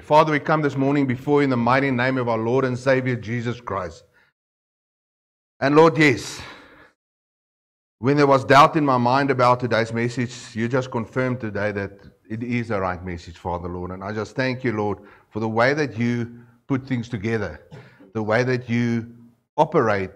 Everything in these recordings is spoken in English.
pray. Father, we come this morning before you in the mighty name of our Lord and Savior, Jesus Christ. And Lord, yes, when there was doubt in my mind about today's message, you just confirmed today that it is the right message, Father, Lord. And I just thank you, Lord, for the way that you put things together, the way that you operate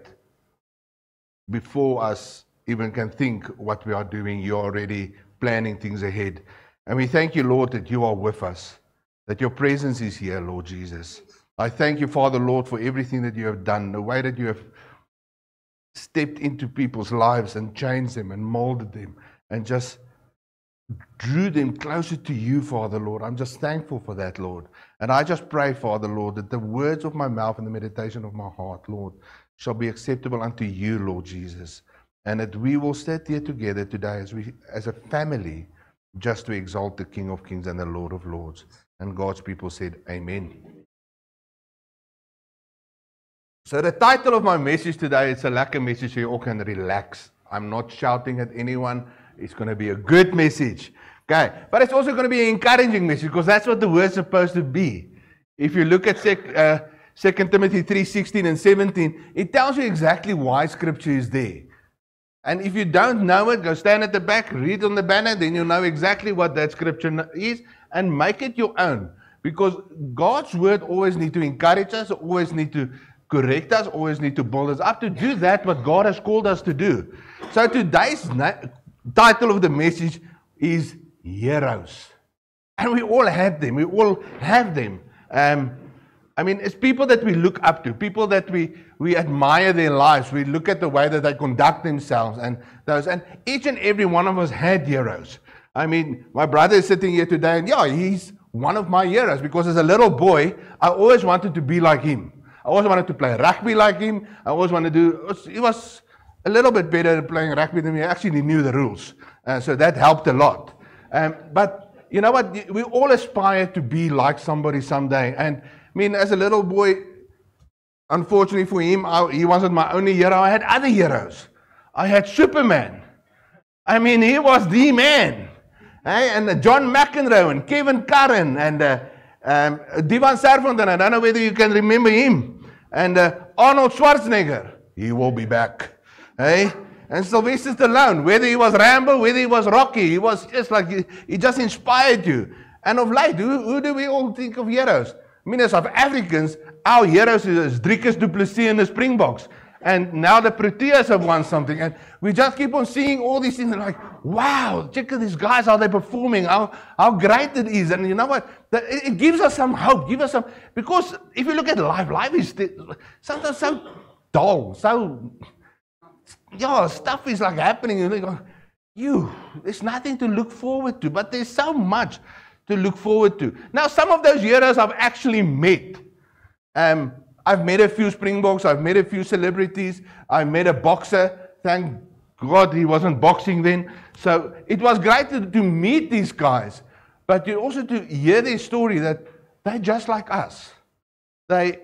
before us even can think what we are doing. You're already planning things ahead. And we thank you, Lord, that you are with us, that your presence is here, Lord Jesus. I thank you, Father, Lord, for everything that you have done, the way that you have stepped into people's lives and changed them and molded them and just drew them closer to you, Father, Lord. I'm just thankful for that, Lord. And I just pray, Father, Lord, that the words of my mouth and the meditation of my heart, Lord, shall be acceptable unto you, Lord Jesus. And that we will sit here together today as a family, just to exalt the King of Kings and the Lord of Lords. And God's people said, Amen. So the title of my message today, it's a lekker message so you all can relax. I'm not shouting at anyone. It's going to be a good message. Okay, but it's also going to be an encouraging message because that's what the word's supposed to be. If you look at 2 Timothy 3:16 and 17, it tells you exactly why Scripture is there. And if you don't know it, go stand at the back, read on the banner, then you'll know exactly what that Scripture is and make it your own. Because God's Word always needs to encourage us, always needs to correct us, always needs to build us up to do that what God has called us to do. So today's title of the message is Heroes. And we all have them. We all have them. It's people that we look up to, people that we admire their lives. We look at the way that they conduct themselves and each and every one of us had heroes. I mean, my brother is sitting here today and he's one of my heroes because as a little boy, I always wanted to be like him. I always wanted to play rugby like him. I always wanted to he was a little bit better at playing rugby than me. I actually knew the rules. So that helped a lot. But you know what? We all aspire to be like somebody someday. And I mean, as a little boy, unfortunately for him, he wasn't my only hero. I had other heroes. I had Superman. I mean, he was the man. And John McEnroe and Kevin Curran and Divan Serfontein. I don't know whether you can remember him. And Arnold Schwarzenegger. He will be back. And Sylvester Stallone. Whether he was Rambo, whether he was Rocky. He was just like, he just inspired you. And of late, who do we all think of heroes? I mean, as South Africans, our heroes is Driekus du Plessis and the Springboks. And now the Proteas have won something. And we just keep on seeing all these things and like, wow, check out these guys, how they're performing, how great it is. And you know what? It gives us some hope, because if you look at life is sometimes so dull, stuff is like happening. You think, there's nothing to look forward to, but there's so much to look forward to. Now, some of those heroes I've actually met. I've met a few Springboks, I've met a few celebrities, I met a boxer. Thank God he wasn't boxing then. So it was great to meet these guys, but also to hear their story that they're just like us. They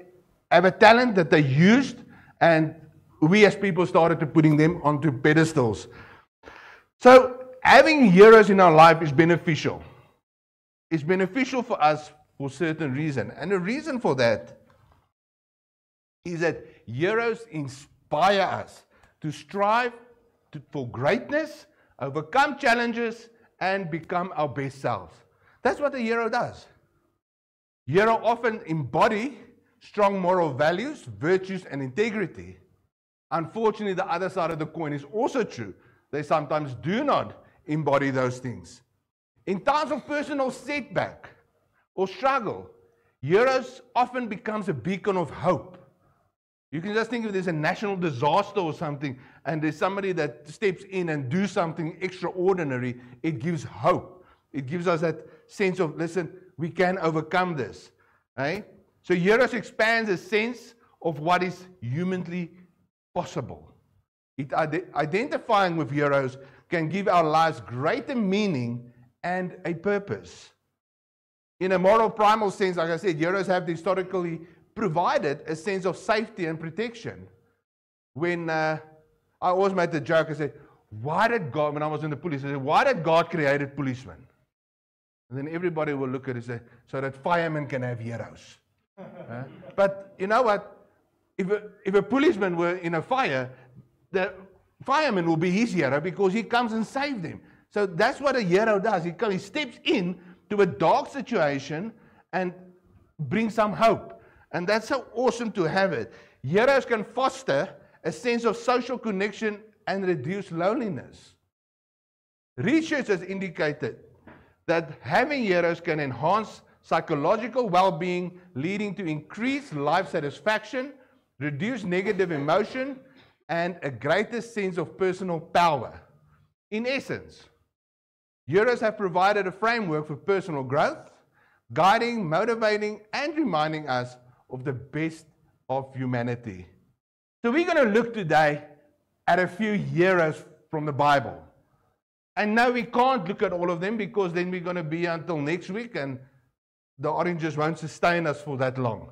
have a talent that they used, and we as people started to putting them onto pedestals. So having heroes in our life is beneficial. It's beneficial for us for a certain reason. And the reason for that is that heroes inspire us to strive for greatness, overcome challenges, and become our best selves. That's what a hero does. Heroes often embody strong moral values, virtues, and integrity. Unfortunately, the other side of the coin is also true. They sometimes do not embody those things. In times of personal setback or struggle, heroes often becomes a beacon of hope. You can just think if there's a national disaster or something, and there's somebody that steps in and do something extraordinary, it gives hope. It gives us that sense of, listen, we can overcome this. So heroes expands a sense of what is humanly possible. Identifying with heroes can give our lives greater meaning and a purpose. In a moral primal sense, like I said, heroes have historically provided a sense of safety and protection. When I always made the joke, I said, why did God, when I was in the police, I said, why did God create policemen? And then everybody will look at it and say, so that firemen can have heroes. But you know what? If a policeman were in a fire, the fireman will be his hero because he comes and saves them. So that's what a hero does. He steps in to a dark situation and brings some hope. And that's so awesome to have it. Heroes can foster a sense of social connection and reduce loneliness. Research has indicated that having heroes can enhance psychological well-being, leading to increased life satisfaction, reduce negative emotion, and a greater sense of personal power. In essence, heroes have provided a framework for personal growth, guiding, motivating, and reminding us of the best of humanity. So we're going to look today at a few heroes from the Bible. And no, we can't look at all of them because then we're going to be until next week and the oranges won't sustain us for that long.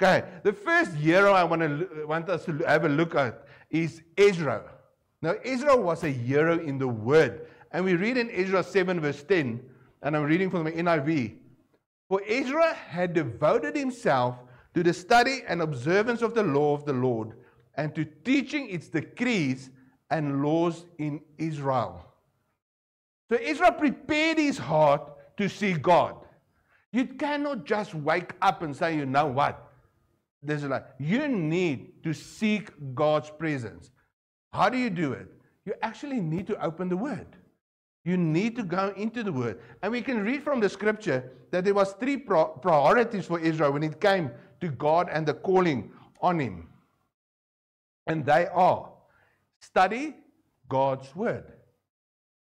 Okay, the first hero I want us to have a look at is Ezra. Now, Ezra was a hero in the Word. And we read in Ezra 7 verse 10, and I'm reading from the NIV. For Ezra had devoted himself to the study and observance of the law of the Lord, and to teaching its decrees and laws in Israel. So Ezra prepared his heart to see God. You cannot just wake up and say, you know what? You need to seek God's presence. How do you do it? You actually need to open the Word. You need to go into the Word. And we can read from the scripture that there was three priorities for Israel when it came to God and the calling on him. And they are: study God's Word,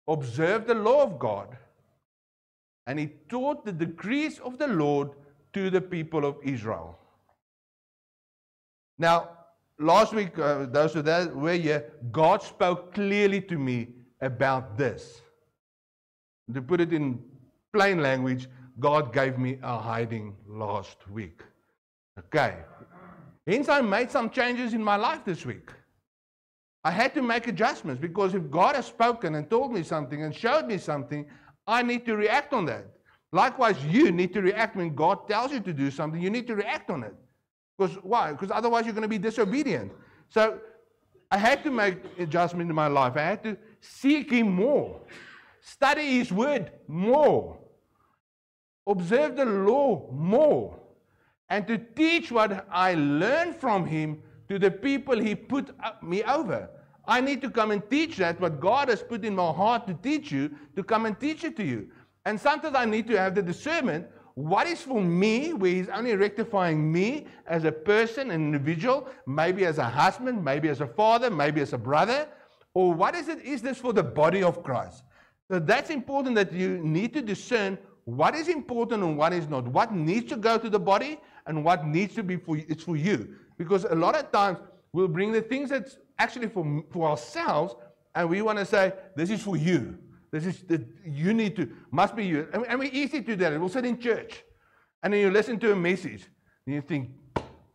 observe the law of God, and he taught the decrees of the Lord to the people of Israel. Now, last week, those who were here, God spoke clearly to me about this. To put it in plain language, God gave me a hiding last week. Okay. Hence, I made some changes in my life this week. I had to make adjustments because if God has spoken and told me something and showed me something, I need to react on that. Likewise, you need to react when God tells you to do something. You need to react on it. Because why? Because otherwise you're going to be disobedient. So I had to make adjustments in my life. I had to seek Him more. Study His Word more. Observe the law more. And to teach what I learned from Him to the people He put me over. I need to come and teach that, what God has put in my heart to teach you, to come and teach it to you. And sometimes I need to have the discernment, what is for me, where He's only rectifying me as a person, an individual, maybe as a husband, maybe as a father, maybe as a brother, or what is this for the body of Christ? So that's important, that you need to discern what is important and what is not. What needs to go to the body and what needs to be it's for you. Because a lot of times we'll bring the things that's actually for ourselves, and we want to say, this is for you. This is you need to, must be you. And we're easy to do that. We'll sit in church and then you listen to a message and you think,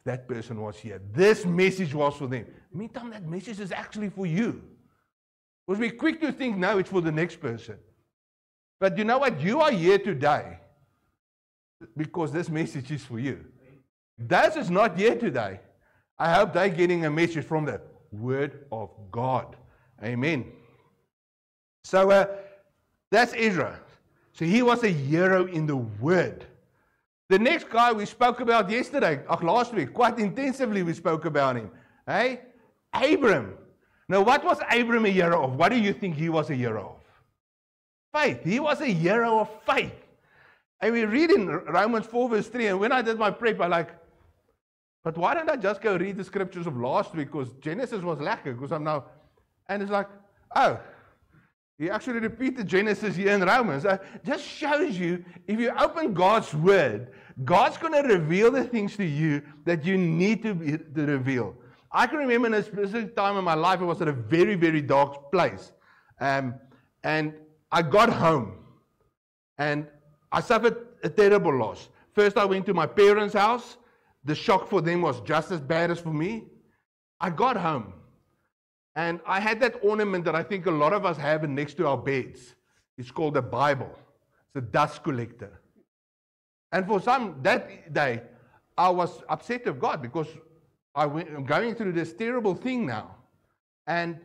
that person was here. This message was for them. Meantime, that message is actually for you. Because we're quick to think, no, it's for the next person. But you know what? You are here today because this message is for you. Those is not here today, I hope they're getting a message from the Word of God. Amen. So that's Ezra. So he was a hero in the Word. The next guy we spoke about yesterday, last week, quite intensively we spoke about him. Hey? Abram. Now what was Abram a hero of? What do you think he was a hero of? Faith. He was a hero of faith. And we read in Romans 4 verse 3, and when I did my prep, I like, but why don't I just go read the scriptures of last week? Because Genesis was lacking, because I'm now, and it's like, oh, he actually repeated Genesis here in Romans. Just shows you, if you open God's Word, God's going to reveal the things to you that you need to reveal. I can remember in a specific time in my life, I was at a very, very dark place. And I got home, and I suffered a terrible loss. First, I went to my parents' house. The shock for them was just as bad as for me. I got home. And I had that ornament that I think a lot of us have next to our beds. It's called the Bible. It's a dust collector. And for some, that day, I was upset with God because I'm going through this terrible thing now. And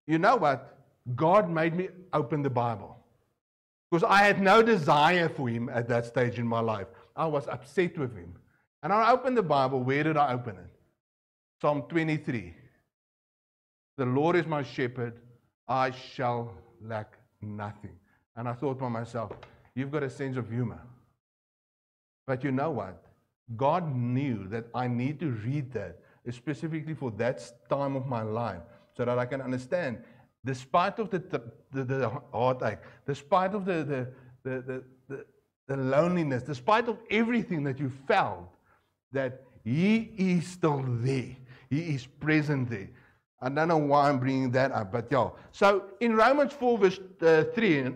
you know what? God made me open the Bible. Because I had no desire for Him at that stage in my life. I was upset with Him. And I opened the Bible. Where did I open it? Psalm 23. The Lord is my shepherd. I shall lack nothing. And I thought to myself, you've got a sense of humor. But you know what? God knew that I need to read that, specifically for that time of my life, so that I can understand, despite of the heartache, despite of the loneliness, despite of everything that you felt, that He is still there. He is present there. I don't know why I'm bringing that up, but yeah. So in Romans 4 verse 3,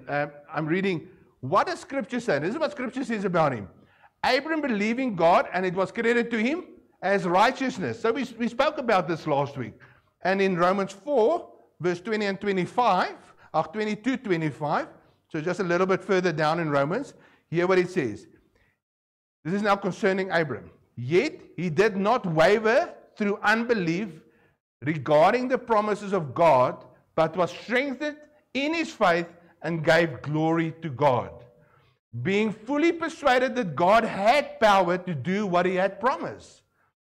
I'm reading, what does Scripture say? This is what Scripture says about him. Abram believed in God, and it was credited to him as righteousness. So we spoke about this last week. And in Romans 4, verse 20 and 25, or 22, 25, so just a little bit further down in Romans, hear what it says. This is now concerning Abram. Yet he did not waver through unbelief regarding the promises of God, but was strengthened in his faith and gave glory to God, being fully persuaded that God had power to do what He had promised.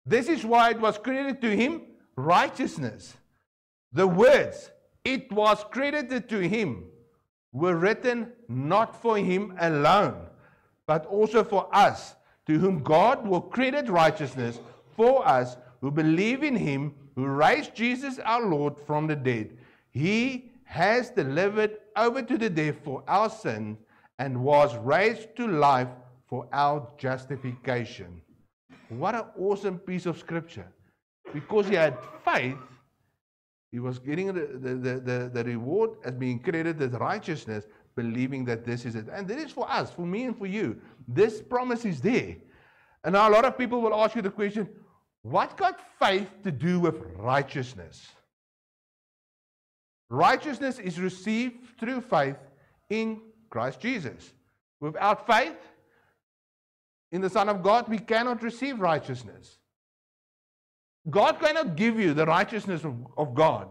This is why it was credited to him righteousness. The words, it was credited to him, were written not for him alone, but also for us, to whom God will credit righteousness for us who believe in Him, who raised Jesus our Lord from the dead. He has delivered over to the death for our sins and was raised to life for our justification. What an awesome piece of Scripture. Because he had faith, he was getting the reward as being credited as righteousness, believing that this is it. And this is for us, for me and for you. This promise is there. And now a lot of people will ask you the question, what got faith to do with righteousness? Righteousness is received through faith in Christ Jesus. Without faith in the Son of God, we cannot receive righteousness. God cannot give you the righteousness of God,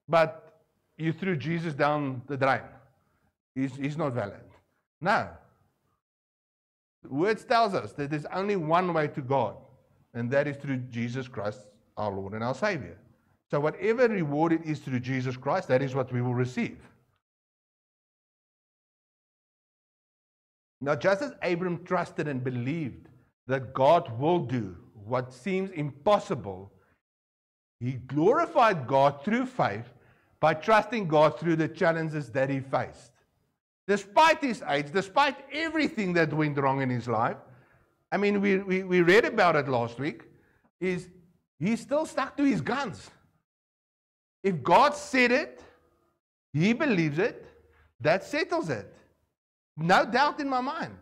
but you threw Jesus down the drain. He's not valid. No. The Word tells us that there's only one way to God, and that is through Jesus Christ, our Lord and our Savior. So whatever reward it is through Jesus Christ, that is what we will receive. Now, just as Abram trusted and believed that God will do what seems impossible, he glorified God through faith by trusting God through the challenges that he faced. Despite his age, despite everything that went wrong in his life, I mean, we read about it last week, he's still stuck to his guns. If God said it, he believes it, that settles it. No doubt in my mind.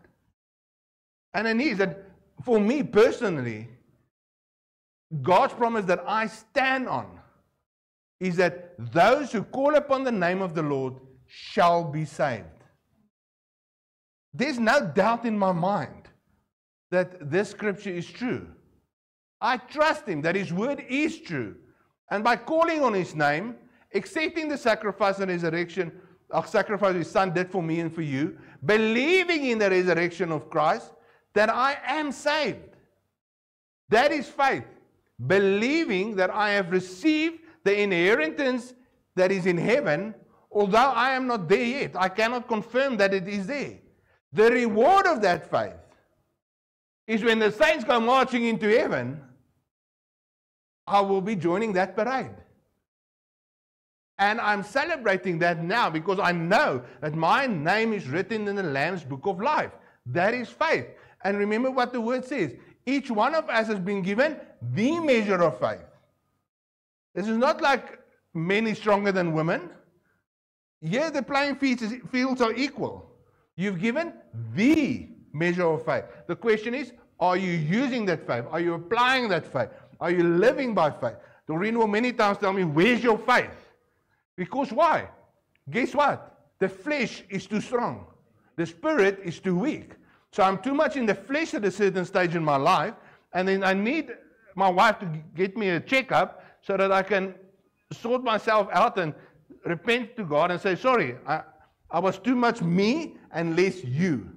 And it is that for me personally, God's promise that I stand on is that those who call upon the name of the Lord shall be saved. There's no doubt in my mind that this scripture is true. I trust Him that His word is true. And by calling on His name, accepting the sacrifice and resurrection, sacrifice His Son did for me and for you, believing in the resurrection of Christ, that I am saved. That is faith. Believing that I have received the inheritance that is in heaven, although I am not there yet. I cannot confirm that it is there. The reward of that faith is when the saints go marching into heaven, I will be joining that parade. And I'm celebrating that now because I know that my name is written in the Lamb's book of life. That is faith. And remember what the word says. Each one of us has been given the measure of faith. This is not like men is stronger than women. Yeah, the playing fields are equal. You've given the measure of faith. The question is, are you using that faith? Are you applying that faith? Are you living by faith? Doreen will many times tell me, where's your faith? Because why? Guess what? The flesh is too strong. The spirit is too weak. So I'm too much in the flesh at a certain stage in my life, and then I need my wife to get me a checkup so that I can sort myself out and repent to God and say, sorry, I was too much me and less you.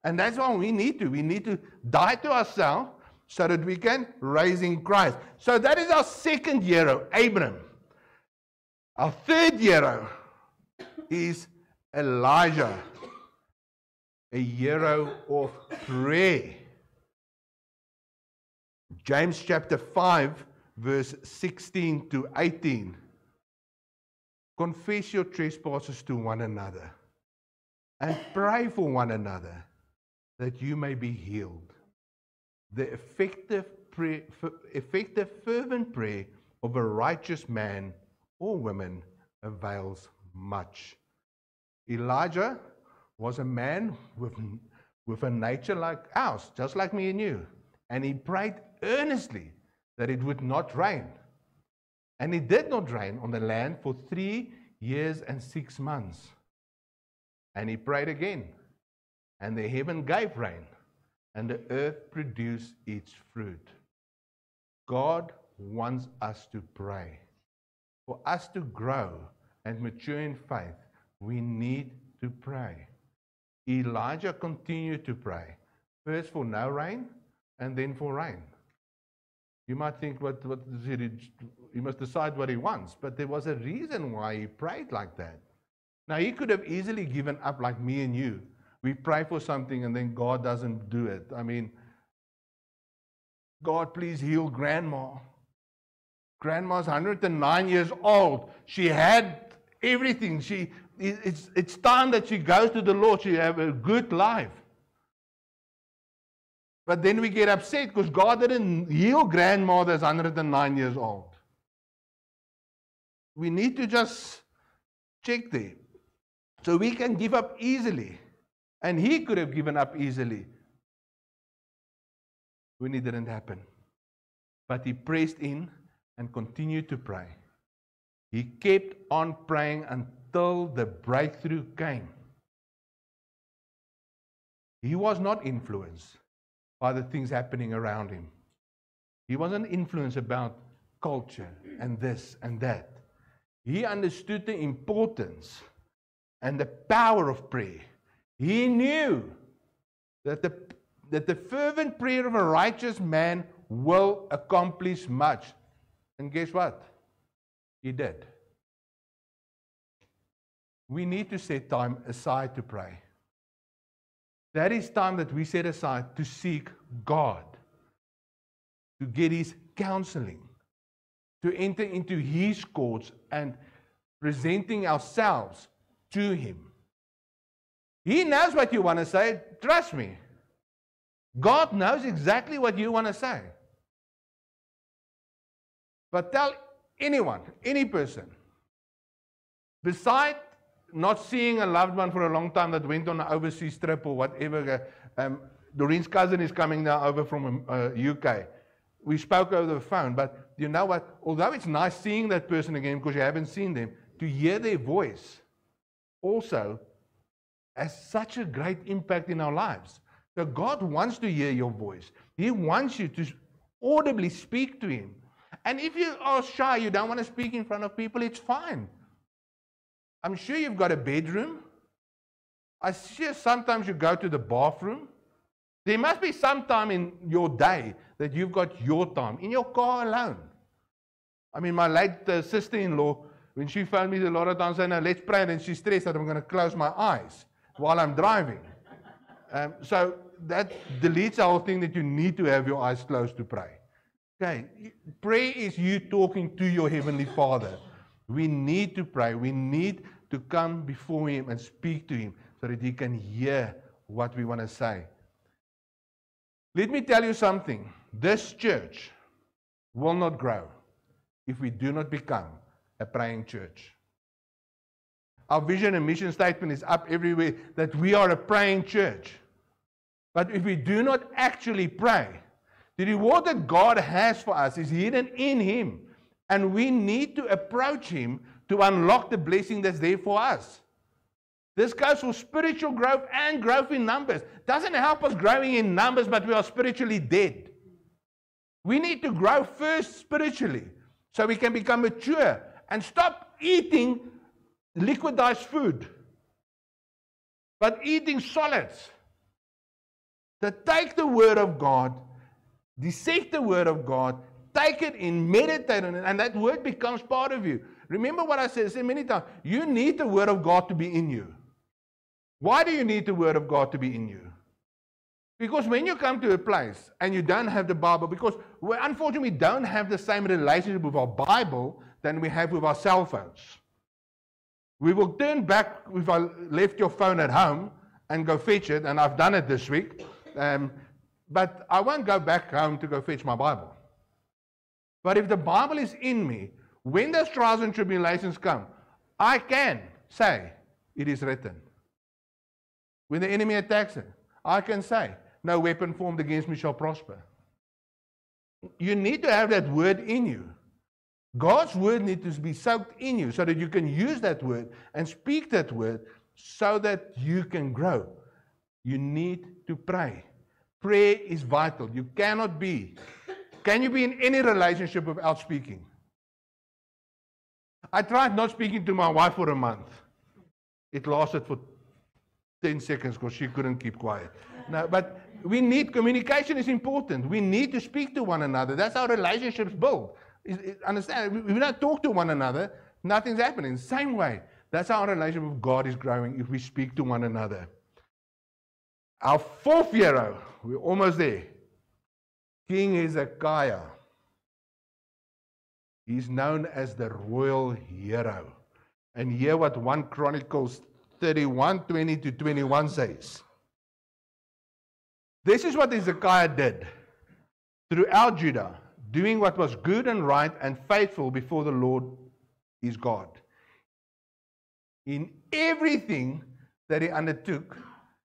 And that's what we need to. We need to die to ourselves so that we can rise in Christ. So that is our second hero, Abram. Our third hero is Elijah, a hero of prayer. James chapter 5, verse 16 to 18. Confess your trespasses to one another and pray for one another that you may be healed. The effective, fervent prayer of a righteous man or woman avails much. Elijah was a man with a nature like ours, just like me and you. And he prayed earnestly that it would not rain. And it did not rain on the land for 3 years and 6 months. And he prayed again. And the heaven gave rain. And the earth produced its fruit. God wants us to pray. For us to grow and mature in faith, we need to pray. Elijah continued to pray. First for no rain, and then for rain. You might think, what is it? He must decide what he wants. But there was a reason why he prayed like that. Now, he could have easily given up like me and you. We pray for something and then God doesn't do it. I mean, God, please heal Grandma. Grandma's 109 years old. She had everything. It's time that she goes to the Lord. She have a good life. But then we get upset because God didn't heal Grandma that's 109 years old. We need to just check there. So we can give up easily. And he could have given up easily when it didn't happen. But he pressed in and continued to pray. He kept on praying until the breakthrough came. He was not influenced by the things happening around him. He wasn't influenced about culture and this and that. He understood the importance and the power of prayer. He knew that the fervent prayer of a righteous man will accomplish much. And guess what? He did. We need to set time aside to pray. That is time that we set aside to seek God, to get His counseling, to enter into His courts and presenting ourselves to Him. He knows what you want to say. Trust me. God knows exactly what you want to say. But tell anyone, any person, beside not seeing a loved one for a long time that went on an overseas trip or whatever, Doreen's cousin is coming now over from UK. We spoke over the phone, but you know what? Although it's nice seeing that person again because you haven't seen them, to hear their voice also has such a great impact in our lives. So God wants to hear your voice. He wants you to audibly speak to Him. And if you are shy, you don't want to speak in front of people, it's fine. I'm sure you've got a bedroom. I see sometimes you go to the bathroom. There must be some time in your day that you've got your time, in your car alone. I mean, my late sister-in-law, when she phoned me a lot of times, saying, no, let's pray, and then she's stressed that I'm going to close my eyes while I'm driving. So that deletes the whole thing that you need to have your eyes closed to pray. Okay, prayer is you talking to your Heavenly Father. We need to pray. We need to come before Him and speak to Him so that He can hear what we want to say. Let me tell you something. This church will not grow if we do not become a praying church. Our vision and mission statement is up everywhere that we are a praying church. But if we do not actually pray, the reward that God has for us is hidden in Him. And we need to approach Him to unlock the blessing that's there for us. This goes for spiritual growth and growth in numbers. Doesn't help us growing in numbers, but we are spiritually dead. We need to grow first spiritually so we can become mature and stop eating liquidized food, but eating solids. That take the Word of God, dissect the Word of God, take it in, meditate on it, and that Word becomes part of you. Remember what I said many times, you need the Word of God to be in you. Why do you need the Word of God to be in you? Because when you come to a place and you don't have the Bible, because we unfortunately don't have the same relationship with our Bible than we have with our cell phones. We will turn back if I left your phone at home and go fetch it, and I've done it this week, but I won't go back home to go fetch my Bible. But if the Bible is in me, when those trials and tribulations come, I can say, it is written. When the enemy attacks it, I can say, no weapon formed against me shall prosper. You need to have that word in you. God's word needs to be soaked in you so that you can use that word and speak that word so that you can grow. You need to pray. Prayer is vital. You cannot be. Can you be in any relationship without speaking? I tried not speaking to my wife for a month. It lasted for 10 seconds because she couldn't keep quiet. No, but we need, communication is important. We need to speak to one another. That's how relationships build. Understand? If we don't talk to one another, nothing's happening. Same way, that's how our relationship with God is growing if we speak to one another. Our fourth hero, we're almost there. King Hezekiah. He's known as the royal hero. And hear what 1 Chronicles 31:20-21 says. This is what Hezekiah did throughout Judah, doing what was good and right and faithful before the Lord his God. In everything that he undertook,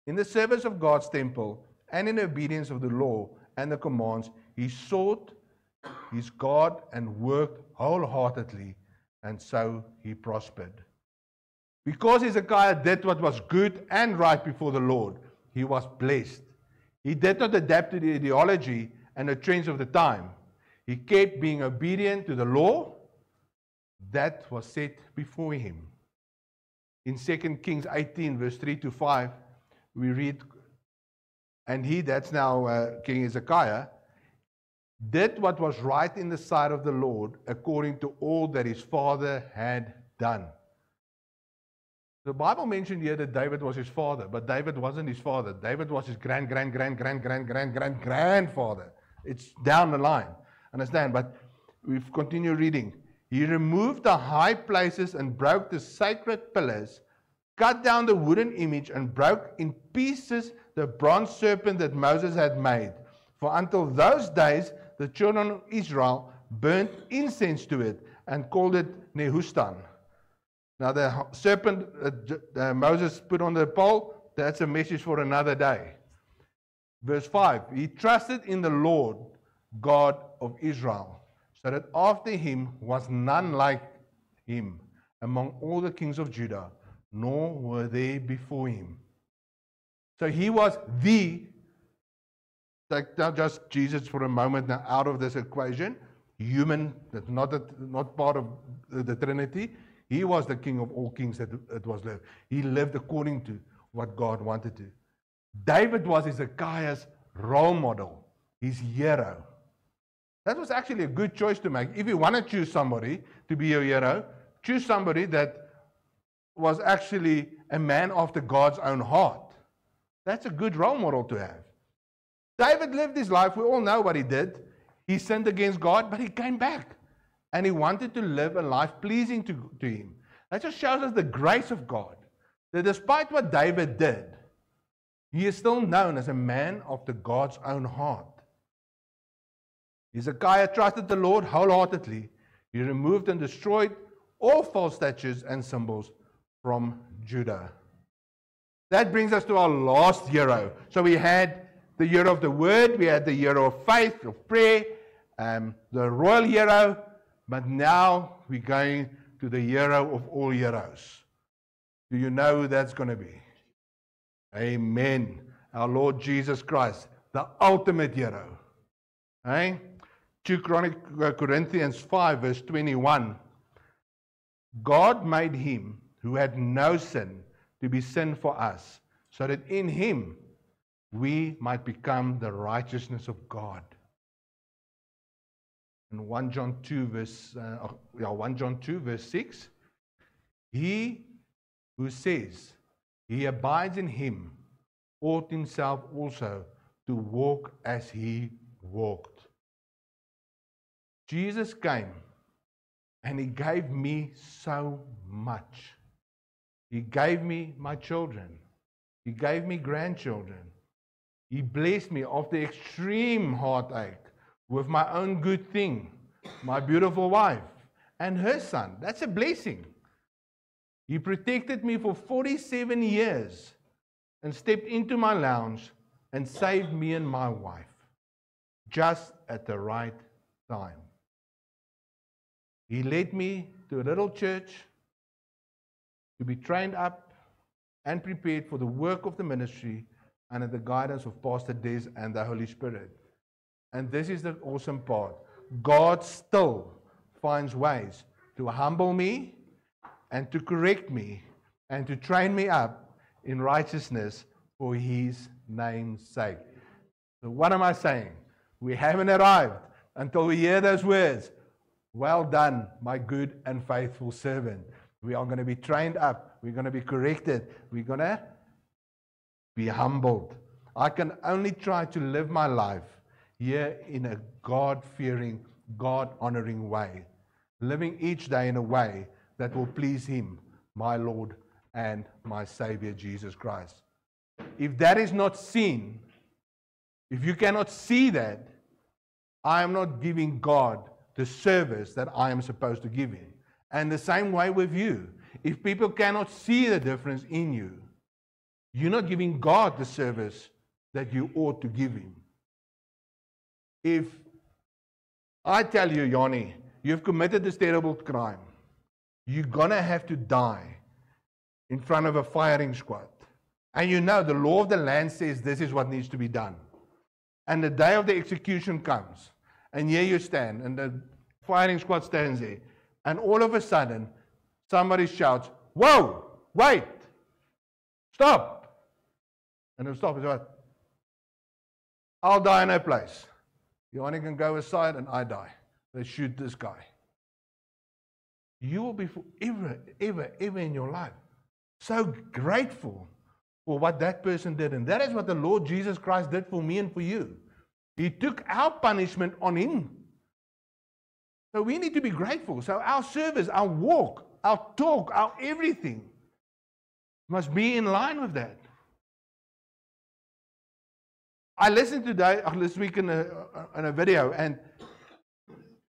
in the service of God's temple and in obedience of the law and the commands, he sought his God and worked wholeheartedly, and so he prospered. Because Hezekiah did what was good and right before the Lord, he was blessed. He did not adapt to the ideology and the trends of the time. He kept being obedient to the law that was set before him. In 2 Kings 18, verse 3-5, we read, and he, that's now King Hezekiah, did what was right in the sight of the Lord according to all that his father had done. The Bible mentioned here that David was his father, but David wasn't his father. David was his grandfather. It's down the line. Understand? But we've continued reading. He removed the high places and broke the sacred pillars, cut down the wooden image and broke in pieces the bronze serpent that Moses had made. For until those days, the children of Israel burnt incense to it and called it Nehushtan. Now the serpent Moses put on the pole, that's a message for another day. Verse 5, he trusted in the Lord God of Israel, so that after him was none like him among all the kings of Judah, nor were they before him. So he was take now just Jesus for a moment now out of this equation, human, that's not part of the Trinity. He was the King of all kings that was lived. He lived according to what God wanted to. David was Hezekiah's role model, his hero. That was actually a good choice to make. If you want to choose somebody to be your hero, choose somebody that was actually a man after God's own heart. That's a good role model to have. David lived his life. We all know what he did. He sinned against God, but he came back. And he wanted to live a life pleasing to him. That just shows us the grace of God. That despite what David did, he is still known as a man after God's own heart. Hezekiah trusted the Lord wholeheartedly. He removed and destroyed all false statues and symbols from Judah. That brings us to our last hero. So we had the hero of the word, we had the hero of faith, of prayer, the royal hero, but now we're going to the hero of all heroes. Do you know who that's going to be? Amen. Our Lord Jesus Christ, the ultimate hero. Eh? 2 Corinthians 5 verse 21. God made him who had no sin to be sin for us, so that in him we might become the righteousness of God. In 1 John 2 verse 6, he who says he abides in him ought himself also to walk as he walked. Jesus came and he gave me so much. He gave me my children. He gave me grandchildren. He blessed me of the extreme heartache with my own good thing, my beautiful wife and her son. That's a blessing. He protected me for 47 years and stepped into my lounge and saved me and my wife just at the right time. He led me to a little church to be trained up and prepared for the work of the ministry under the guidance of Pastor Des and the Holy Spirit. And this is the awesome part. God still finds ways to humble me and to correct me and to train me up in righteousness for His name's sake. So what am I saying? We haven't arrived until we hear those words. Well done, my good and faithful servant. We are going to be trained up. We're going to be corrected. We're going to be humbled. I can only try to live my life here in a God-fearing, God-honoring way. Living each day in a way that will please Him, my Lord and my Savior, Jesus Christ. If that is not seen, if you cannot see that, I am not giving God the service that I am supposed to give Him. And the same way with you. If people cannot see the difference in you, you're not giving God the service that you ought to give Him. If I tell you, Yanni, you've committed this terrible crime, you're going to have to die in front of a firing squad. And you know the law of the land says this is what needs to be done. And the day of the execution comes. And here you stand, and the firing squad stands there. And all of a sudden, somebody shouts, "Whoa, wait, stop." And they'll stop. It's what? I'll die in her place. You only can go aside and I die. They shoot this guy. You will be forever, ever, ever in your life so grateful for what that person did. And that is what the Lord Jesus Christ did for me and for you. He took our punishment on Him. So we need to be grateful. So our service, our walk, our talk, our everything must be in line with that. I listened this week in a video, and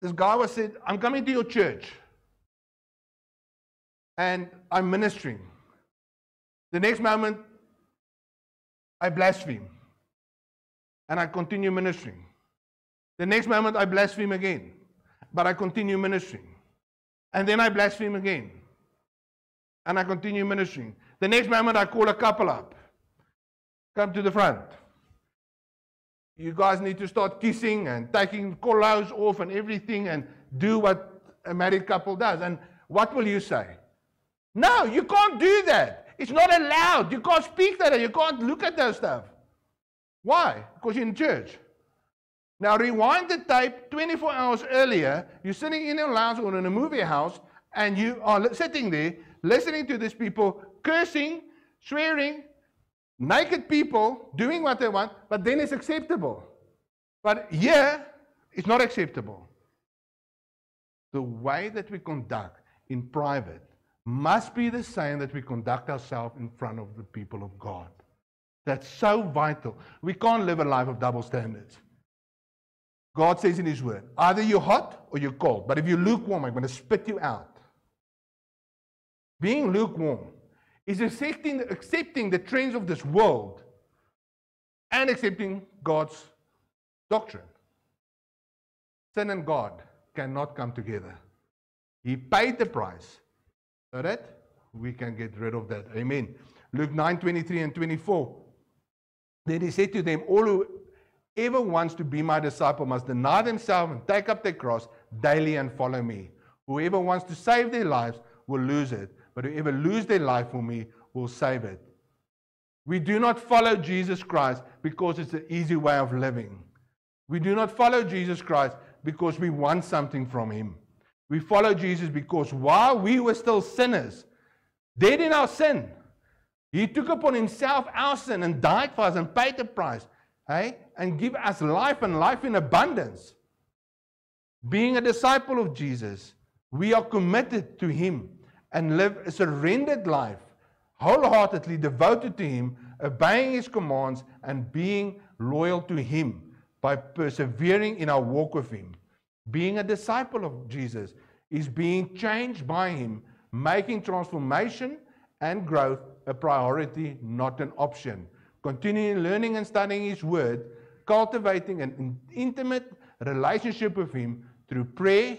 this guy said, "I'm coming to your church and I'm ministering." The next moment, I blaspheme and I continue ministering. The next moment, I blaspheme again, but I continue ministering. And then I blaspheme again and I continue ministering. The next moment, I call a couple up. Come to the front. You guys need to start kissing and taking clothes off and everything and do what a married couple does. And what will you say? No, you can't do that. It's not allowed. You can't speak that. You can't look at that stuff. Why? Because you're in church. Now rewind the tape 24 hours earlier. You're sitting in a lounge or in a movie house and you are sitting there listening to these people cursing, swearing, naked people doing what they want, but then it's acceptable. But here, it's not acceptable. The way that we conduct in private must be the same that we conduct ourselves in front of the people of God. That's so vital. We can't live a life of double standards. God says in His Word, either you're hot or you're cold. But if you're lukewarm, I'm going to spit you out. Being lukewarm is accepting the trends of this world and accepting God's doctrine. Sin and God cannot come together. He paid the price so that we can get rid of that. Amen. Luke 9:23 and 24. Then he said to them, all who ever wants to be my disciple must deny themselves and take up their cross daily and follow me. Whoever wants to save their lives will lose it, but whoever lose their life for me will save it. We do not follow Jesus Christ because it's an easy way of living. We do not follow Jesus Christ because we want something from him. We follow Jesus because while we were still sinners, dead in our sin, he took upon himself our sin and died for us and paid the price, and give us life and life in abundance. Being a disciple of Jesus, we are committed to him and live a surrendered life, wholeheartedly devoted to him, obeying his commands and being loyal to him by persevering in our walk with him. Being a disciple of Jesus is being changed by him, making transformation and growth a priority, not an option. Continuing learning and studying his word, cultivating an intimate relationship with him through prayer,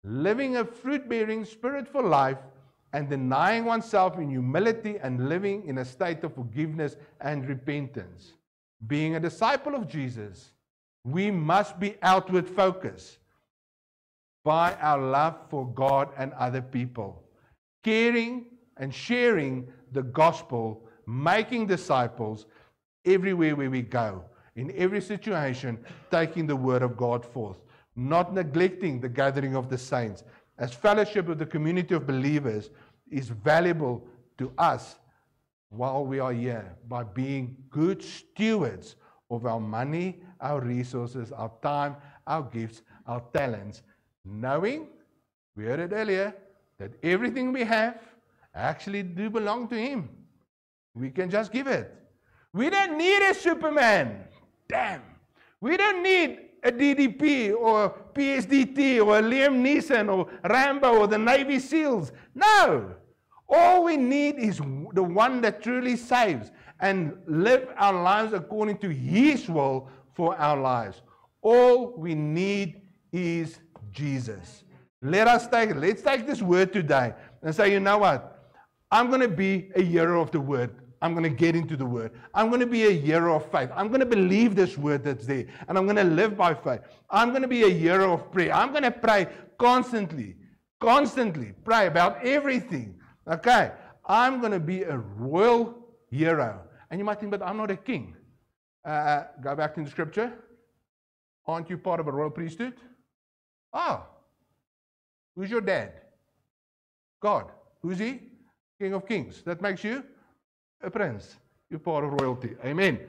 living a fruit-bearing, spirit-ful life, and denying oneself in humility and living in a state of forgiveness and repentance. Being a disciple of Jesus, we must be outward focused by our love for God and other people, caring and sharing the gospel, making disciples everywhere where we go, in every situation, taking the word of God forth, not neglecting the gathering of the saints, as fellowship with the community of believers is valuable to us while we are here, by being good stewards of our money, our resources, our time, our gifts, our talents, knowing, we heard it earlier, that everything we have actually do belong to him. We can just give it. We don't need a Superman. Damn. We don't need a DDP or PSDT or a Liam Neeson or Rambo or the Navy SEALs. No. All we need is the one that truly saves and live our lives according to his will for our lives. All we need is Jesus. Let's take this word today and say, you know what? I'm going to be a hearer of the word. I'm going to get into the word. I'm going to be a hearer of faith. I'm going to believe this word that's there. And I'm going to live by faith. I'm going to be a hearer of prayer. I'm going to pray constantly. Constantly pray about everything. Okay. I'm going to be a royal hero. And you might think, but I'm not a king. Go back to the scripture. Aren't you part of a royal priesthood? Oh. Who's your dad? God. Who's he? King of kings. That makes you a prince. You're part of royalty. Amen.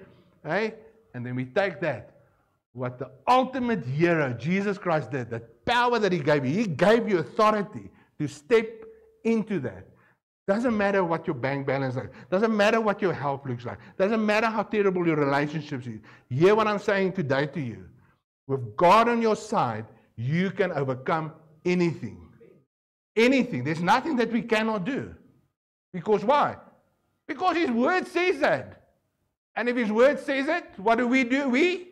Hey? And then we take that. What the ultimate hero, Jesus Christ, did, that power that he gave you authority to step into that. Doesn't matter what your bank balance is like. Doesn't matter what your health looks like. Doesn't matter how terrible your relationships is. Hear what I'm saying today to you. With God on your side, you can overcome anything. Anything. There's nothing that we cannot do. Because why? Because his word says that. And if his word says it, what do? We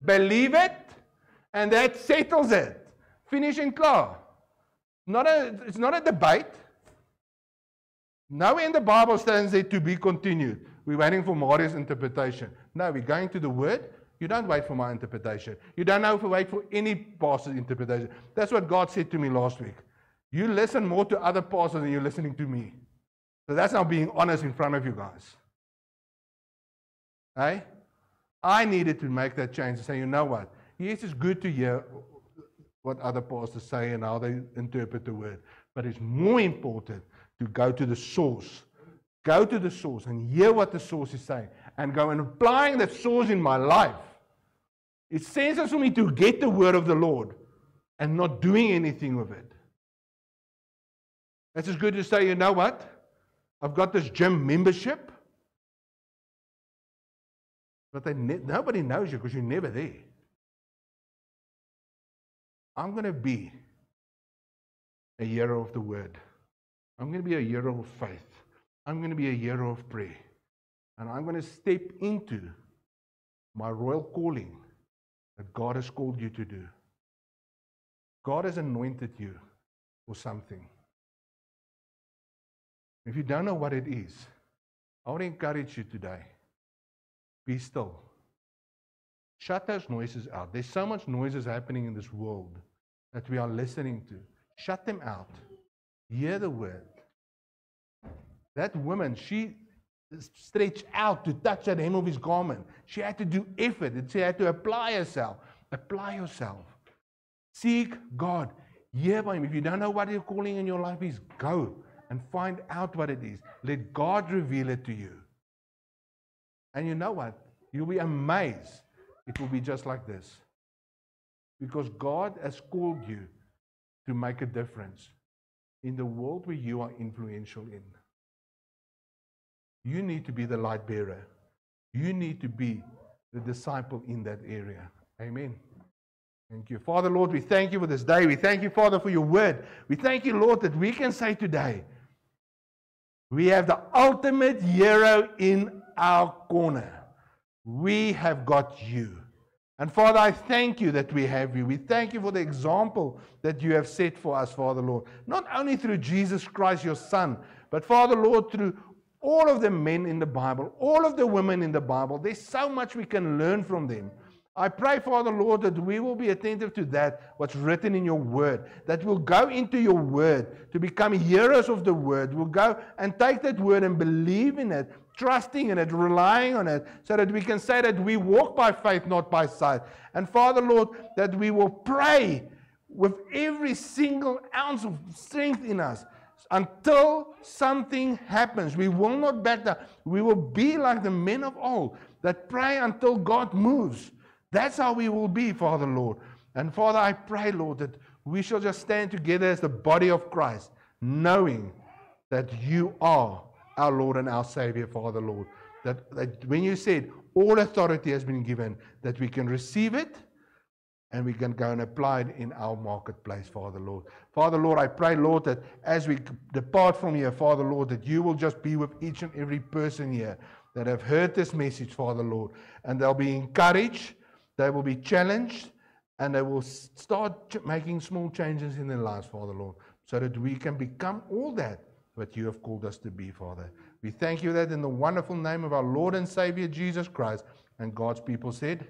believe it, and that settles it. Finish and clear. It's not a debate. Nowhere in the Bible stands there to be continued. We're waiting for Marius' interpretation. No, we're going to the word. You don't wait for my interpretation. You don't have to wait for any pastor's interpretation. That's what God said to me last week. You listen more to other pastors than you're listening to me. So that's not being honest in front of you guys. Hey? I needed to make that change and say, you know what? Yes, it's good to hear what other pastors say and how they interpret the word. But it's more important to go to the source. Go to the source and hear what the source is saying. And go and applying that source in my life. It's senseless for me to get the word of the Lord and not doing anything with it. It's as good to say, you know what? I've got this gym membership. But nobody knows you because you're never there. I'm going to be a hero of the word. I'm going to be a hero of faith. I'm going to be a hero of prayer. And I'm going to step into my royal calling that God has called you to do. God has anointed you for something. If you don't know what it is, I want to encourage you today. Be still. Shut those noises out. There's so much noises happening in this world that we are listening to. Shut them out. Hear the word. That woman, she stretched out to touch that hem of his garment. She had to do effort. She had to apply herself. Apply yourself. Seek God. Hear by Him. If you don't know what your calling in your life is, go and find out what it is. Let God reveal it to you. And you know what? You'll be amazed. It will be just like this. Because God has called you to make a difference in the world where you are influential in. You need to be the light bearer. You need to be the disciple in that area. Amen. Thank you. Father, Lord, we thank you for this day. We thank you, Father, for your word. We thank you, Lord, that we can say today, we have the ultimate hero in our corner. We have got you. And Father, I thank you that we have you. We thank you for the example that you have set for us, Father, Lord. Not only through Jesus Christ, your Son, but Father, Lord, through all of the men in the Bible, all of the women in the Bible. There's so much we can learn from them. I pray, Father, Lord, that we will be attentive to that, what's written in your word, that we'll go into your word to become hearers of the word. We'll go and take that word and believe in it, trusting in it, relying on it, so that we can say that we walk by faith, not by sight. And Father, Lord, that we will pray with every single ounce of strength in us until something happens. We will not back down. We will be like the men of old that pray until God moves. That's how we will be, Father, Lord. And Father, I pray, Lord, that we shall just stand together as the body of Christ, knowing that you are our Lord and our Savior, Father, Lord. That when you said all authority has been given, that we can receive it and we can go and apply it in our marketplace, Father, Lord. Father, Lord, I pray, Lord, that as we depart from here, Father, Lord, that you will just be with each and every person here that have heard this message, Father, Lord, and they'll be encouraged. They will be challenged, and they will start making small changes in their lives, Father, Lord, so that we can become all that you have called us to be, Father. We thank you that in the wonderful name of our Lord and Savior, Jesus Christ, and God's people said,